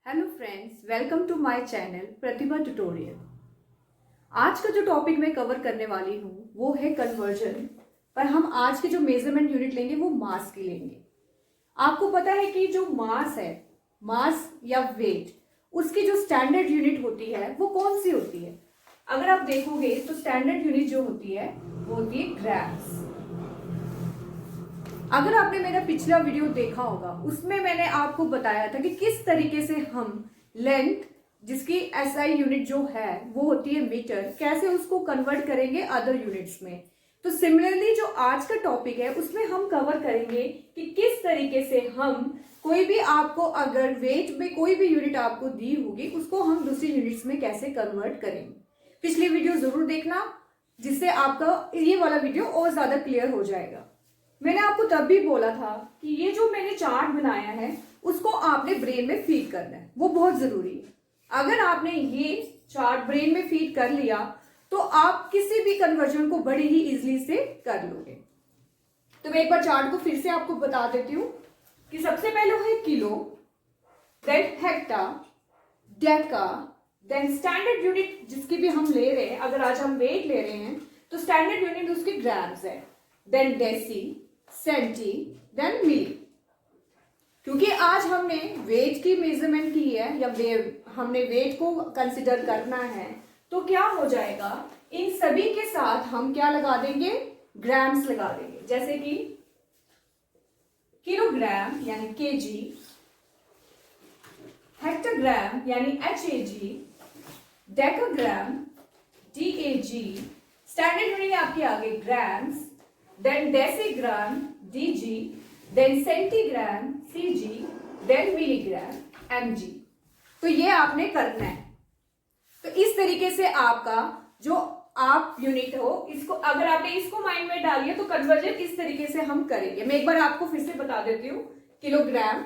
Hello friends, welcome to my channel Pratibha tutorial. आज का जो टॉपिक मैं कवर करने वाली हूँ वो है कन्वर्जन। पर हम आज के जो मेजरमेंट यूनिट लेंगे वो मास की लेंगे। आपको पता है कि जो मास है, मास या वेट, उसकी जो स्टैंडर्ड यूनिट होती है वो कौन सी होती है? अगर आप देखोगे तो स्टैंडर्ड यूनिट जो होती है वो होती है ग्राम्स। अगर आपने मेरा पिछला वीडियो देखा होगा उसमें मैंने आपको बताया था कि किस तरीके से हम लेंथ, जिसकी एसआई यूनिट जो है वो होती है मीटर, कैसे उसको कन्वर्ट करेंगे अदर यूनिट्स में। तो सिमिलरली जो आज का टॉपिक है उसमें हम कवर करेंगे कि किस तरीके से हम कोई भी, आपको अगर वेट में कोई भी यूनिट आपको दी होगी उसको हम दूसरी यूनिट्स में कैसे कन्वर्ट करेंगे। पिछली वीडियो जरूर देखना, जिससे आपका ये वाला वीडियो और ज्यादा क्लियर हो जाएगा। मैंने आपको तब भी बोला था कि ये जो मैंने चार्ट बनाया है उसको आपने ब्रेन में फीड करना है, वो बहुत जरूरी है। अगर आपने ये चार्ट ब्रेन में फीड कर लिया तो आप किसी भी कन्वर्जन को बड़ी ही इजीली से कर लोगे। तो मैं एक बार चार्ट को फिर से आपको बता देती हूँ कि सबसे पहले है kilo, then hecto, deca, then standard unit जिसकी भी हम ले रहे हैं। अगर आज हम वेट ले रहे हैं तो स्टैंडर्ड यूनिट उसकी ग्राम्स है, देन डेसी, सेंटी, देन मिली। क्योंकि आज हमने वेट की मेजरमेंट की है या हमने वेट को कंसिडर करना है, तो क्या हो जाएगा, इन सभी के साथ हम क्या लगा देंगे, ग्राम्स लगा देंगे। जैसे कि किलोग्राम यानी केजी, हेक्टोग्राम यानी HAG, decagram DAG, standard unit आपकी आगे grams, then decigram DG, then centigram CG, then milligram MG. तो ये आपने करना है। तो इस तरीके से आपका जो आप यूनिट हो, इसको अगर आपने इसको माइंड में डालिए तो कन्वर्जन इस तरीके से हम करेंगे। मैं एक बार आपको फिर से बता देती हूँ, किलोग्राम,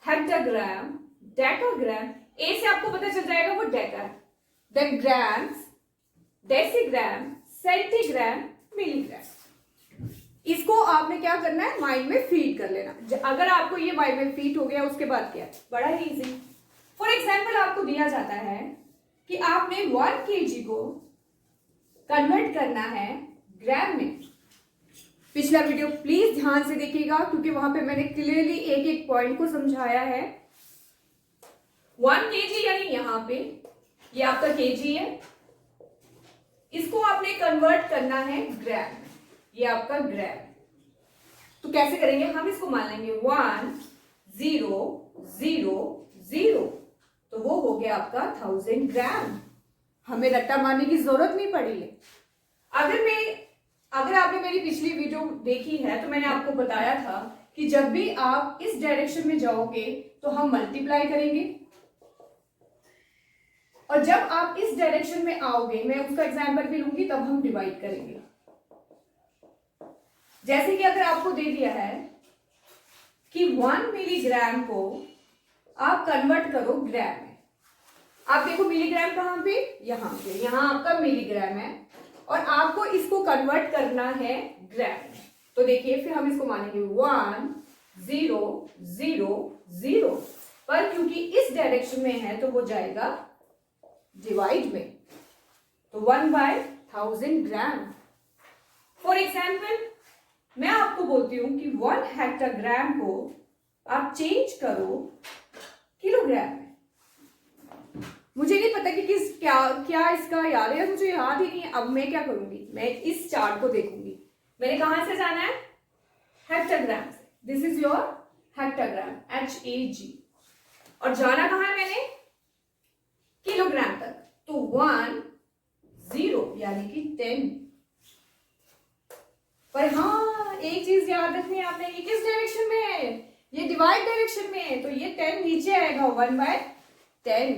हेक्टोग्राम, डेकाग्राम, ए से आपको पता चल जाएगा वो डेका है, then grams, decigram, centigram, milligram. इसको आपने क्या करना है, माइंड में फीड कर लेना। अगर आपको ये माइंड में फीड हो गया उसके बाद क्या, बड़ा ही इजी। फॉर एग्जाम्पल आपको दिया जाता है कि आपने 1 kg को कन्वर्ट करना है ग्राम में। पिछला वीडियो प्लीज ध्यान से देखिएगा क्योंकि वहां पे मैंने क्लियरली एक एक पॉइंट को समझाया है। 1 kg यानी यहां पे ये आपका केजी है, इसको आपने कन्वर्ट करना है ग्राम में, ये आपका ग्राम। तो कैसे करेंगे, हम इसको मान लेंगे 1 0 0 0, तो वो हो गया आपका 1000 ग्राम। हमें रट्टा मारने की जरूरत नहीं पड़ी है। अगर आपने मेरी पिछली वीडियो देखी है तो मैंने आपको बताया था कि जब भी आप इस डायरेक्शन में जाओगे तो हम मल्टीप्लाई करेंगे, और जब आप इस डायरेक्शन में आओगे, मैं उसका एग्जाम्पल भी लूंगी, तब हम डिवाइड करेंगे। जैसे कि अगर आपको दे दिया है कि 1 मिलीग्राम को आप कन्वर्ट करो ग्राम में, आप देखो मिलीग्राम कहां पे, यहां पे, यहां आपका मिलीग्राम है और आपको इसको कन्वर्ट करना है ग्राम में। तो देखिए फिर हम इसको मानेंगे 1 0 0 0, पर क्योंकि इस डायरेक्शन में है तो वो जाएगा डिवाइड में, तो 1/1000 ग्राम। फॉर एग्जाम्पल मैं आपको बोलती हूं कि 1 हेक्टोग्राम को आप चेंज करो किलोग्राम में। मुझे नहीं पता कि क्या इसका याद है, मुझे याद ही नहीं है। अब मैं क्या करूंगी, मैं इस चार्ट को देखूंगी। मैंने कहां से जाना है, हेक्टोग्राम से। This is your hectogram, HAG, और जाना कहां है मैंने, किलोग्राम तक। तो 1 0 यानी कि 10। पर हाँ, एक चीज याद रखनी है आपने, ये किस डायरेक्शन में है, ये डिवाइड डायरेक्शन में है, तो ये 10 नीचे आएगा, 1/10।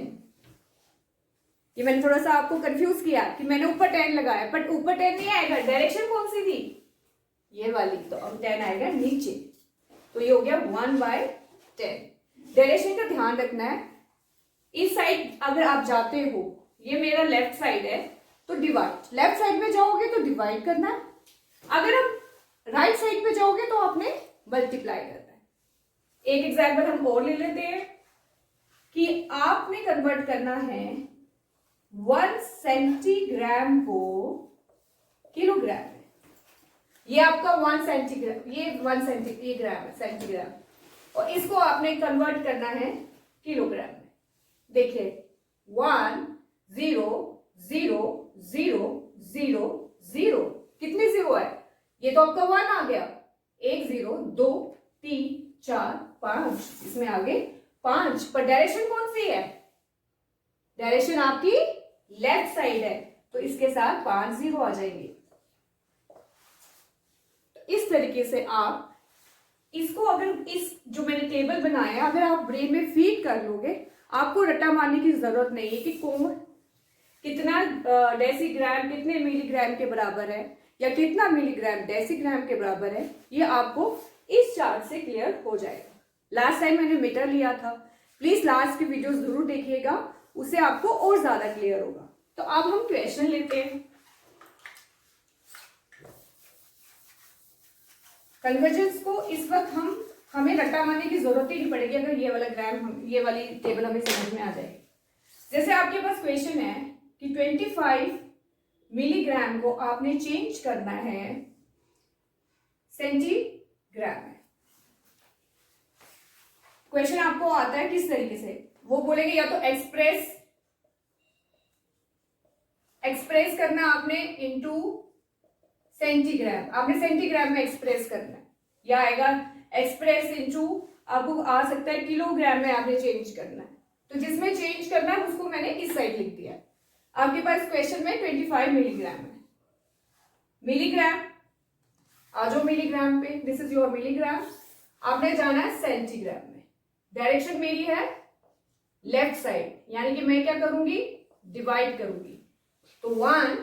ये मैंने थोड़ा सा आपको कंफ्यूज किया कि मैंने ऊपर 10 लगाया, बट ऊपर 10 नहीं आएगा। डायरेक्शन कौन सी थी, ये वाली, तो अब 10 आएगा नीचे, तो ये हो गया 1/10। डायरेक्शन का ध्यान रखना है। इस साइड अगर आप जाते हो, ये मेरा लेफ्ट साइड है, तो डिवाइड, लेफ्ट साइड में जाओगे तो डिवाइड करना है। अगर आप राइट साइड पे जाओगे तो आपने मल्टीप्लाई करना है। एक एग्जाम्पल हम और ले लेते हैं। कि आपने कन्वर्ट करना है 1 सेंटीग्राम को किलोग्राम में। ये आपका 1 सेंटीग्राम, ये 1 सेंटीग्राम है, सेंटीग्राम, और इसको आपने कन्वर्ट करना है किलोग्राम में। देखिए 1 0 0 0 0 0, कितने जीरो है? ये तो आपका 1 आ गया, 1 0 2 3 4 5, इसमें आगे 5, पर डायरेक्शन कौन सी है? डायरेक्शन आपकी लेफ्ट साइड है, तो इसके साथ 5 जीरो आ जाएंगे। इस तरीके से आप इसको, अगर इस जो मैंने टेबल बनाया है, अगर आप ब्रेन में फीड कर लोगे, आपको रट्टा मारने की जरूरत नहीं है कि कौन कितना डेसीग्राम कितने मिलीग्राम के बराबर है या कितना मिलीग्राम डेसीग्राम के बराबर है, ये आपको इस चार्ट से क्लियर हो जाएगा। लास्ट टाइम मैंने मीटर लिया था, प्लीज लास्ट की वीडियो जरूर देखिएगा, उससे आपको और ज्यादा क्लियर होगा। तो अब हम क्वेश्चन लेते हैं। कन्वर्जेंस को इस वक्त हमें रट्टा मारने की जरूरत ही नहीं पड़ेगी, अगर ये वाला ग्राम ये वाली टेबल हमें समझ में आ जाएगी। जैसे आपके पास क्वेश्चन है कि 25 मिलीग्राम को आपने चेंज करना है सेंटीग्राम में। क्वेश्चन आपको आता है किस तरीके से, वो बोलेंगे या तो एक्सप्रेस करना आपने इनटू सेंटीग्राम, आपने सेंटीग्राम में एक्सप्रेस करना है, या आएगा एक्सप्रेस इनटू, आपको आ सकता है किलोग्राम में आपने चेंज करना है। तो जिसमें चेंज करना है उसको मैंने इस साइड लिख दिया। आपके पास क्वेश्चन में 25 मिलीग्राम है, मिलीग्राम आ जाओ मिलीग्राम पे, दिस इज योर मिलीग्राम। आपने जाना है सेंटीग्राम में, डायरेक्शन मेरी है लेफ्ट साइड, यानी कि मैं क्या करूंगी, डिवाइड करूंगी। तो 1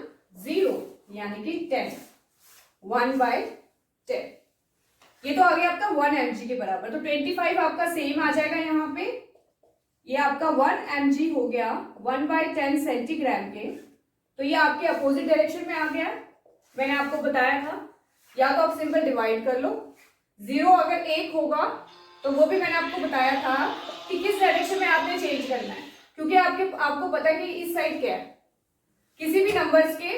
0 यानी कि 10, 1/10, ये तो आ गया आपका 1 mg के बराबर। तो 25 आपका सेम आ जाएगा यहाँ पे, ये आपका 1 mg हो गया 1/10 सेंटीग्राम के। तो ये आपके अपोजिट डायरेक्शन में आ गया। मैंने आपको बताया था, या तो आप सिंपल डिवाइड कर लो, 0 अगर 1 होगा तो वो भी मैंने आपको बताया था कि किस डायरेक्शन में आपने चेंज करना है, क्योंकि आपको पता है कि इस साइड क्या है, किसी भी नंबर्स के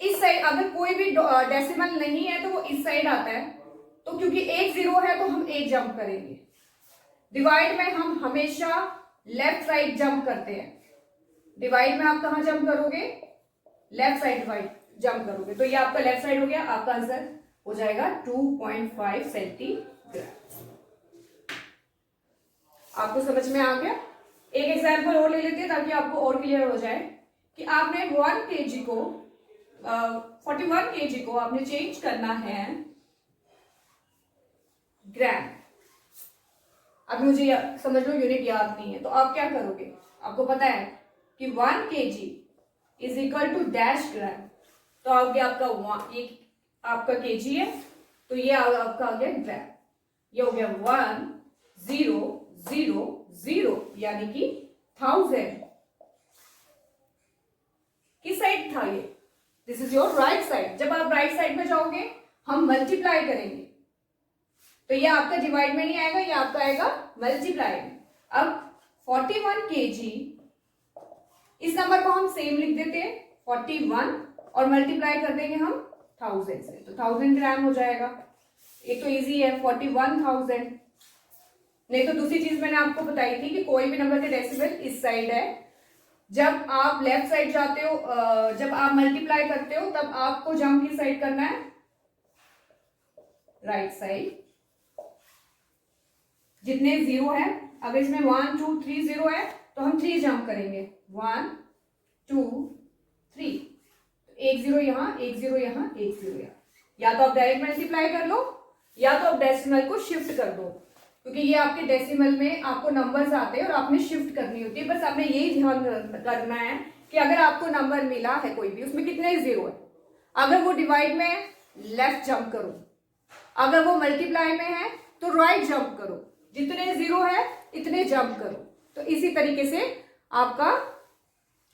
इस साइड अगर कोई भी डेसिमल नहीं है तो वो इस साइड आता है। तो क्योंकि 1 0 है तो हम 1 जंप करेंगे। डिवाइड में हम हमेशा लेफ्ट साइड जंप करते हैं। डिवाइड में आप कहां जंप करोगे, लेफ्ट साइड डिवाइड जंप करोगे। तो ये आपका लेफ्ट साइड हो गया, आपका आंसर हो जाएगा 2.5 सेंटीग्राम। आपको समझ में आ गया? एक एग्जाम्पल और ले लेते हैं ताकि आपको और क्लियर हो जाए कि आपने 1 kg को 41 kg को आपने चेंज करना है ग्राम। अब मुझे समझ लो यूनिट याद नहीं है, तो आप क्या करोगे, आपको पता है कि 1 kg is equal to dash gram. तो आगे आपका ये आपका kg है, तो ये आपका आ गया ग्राम। ये हो गया 1 0 0 0 यानी कि 1000। किस साइड था ये, this is your right side. जब आप राइट साइड में जाओगे हम मल्टीप्लाई करेंगे, तो ये आपका डिवाइड में नहीं आएगा, ये आपका आएगा मल्टीप्लाई में। अब 41 kg, इस नंबर को हम सेम लिख देते हैं 41 और मल्टीप्लाई कर देंगे हम 1000 से, तो 1000 ग्राम हो जाएगा। एक तो इजी है 41,000। नहीं तो दूसरी चीज मैंने आपको बताई थी कि कोई भी नंबर का डेसिमल इस साइड है, जब आप लेफ्ट साइड जाते हो, जब आप मल्टीप्लाई करते हो तब आपको जंप की साइड करना है राइट साइड। जितने 0 है, अगर इसमें 1 2 3 0 है तो हम 3 जंप करेंगे, 1 2 3, 1 0 यहाँ, 1 0 यहाँ, 1 0 यहाँ। या तो आप डायरेक्ट मल्टीप्लाई कर लो या तो आप डेसिमल को शिफ्ट कर दो, क्योंकि ये आपके डेसिमल में आपको नंबर्स आते हैं और आपने शिफ्ट करनी होती है। बस आपने यही ध्यान करना है कि अगर आपको नंबर मिला है कोई भी, उसमें कितने 0 है, अगर वो डिवाइड में है लेफ्ट जंप करो, अगर वो मल्टीप्लाई में है तो राइट जंप करो, जितने 0 है इतने जंप करो। तो इसी तरीके से आपका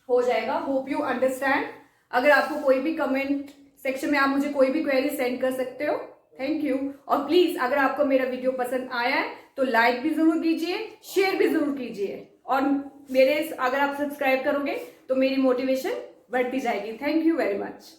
हो जाएगा। Hope you understand. अगर आपको कोई भी कमेंट सेक्शन में आप मुझे कोई भी क्वेरी सेंड कर सकते हो। Thank you. और प्लीज अगर आपको मेरा वीडियो पसंद आया है तो लाइक भी जरूर कीजिए, शेयर भी जरूर कीजिए, और मेरे अगर आप सब्सक्राइब करोगे तो मेरी मोटिवेशन बढ़ती जाएगी। Thank you very much.